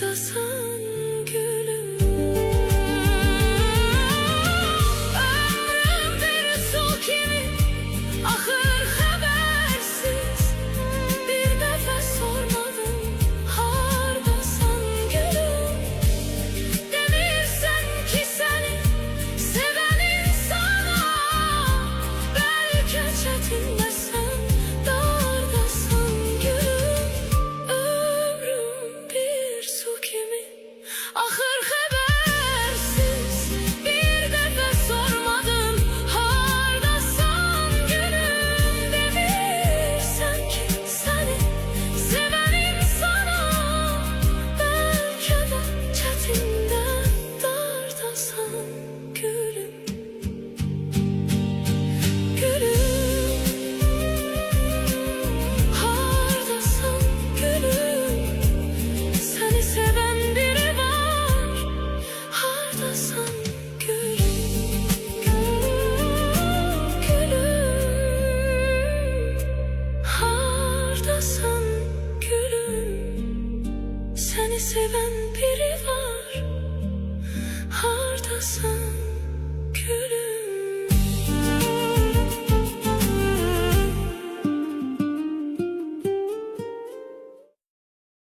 hardasan gülüm? Ömrüm bir su kimi ahır habersiz. Bir nefes sormadım hardasan gülüm. Demirsen ki seni seven insana, belki çetinmesen dardasan gülüm. Ömrüm bir su kimi ahır habersiz. Bir nefes sormadım hardasan gülüm. Demirsen ki seni seven insana, belki de çetinden dardasan gülüm. Gülüm, hardasan gülüm. Seni seven biri var, hardasan gülüm. Gülüm, hardasan gülüm. Seni seven biri var, hardasan gülüm.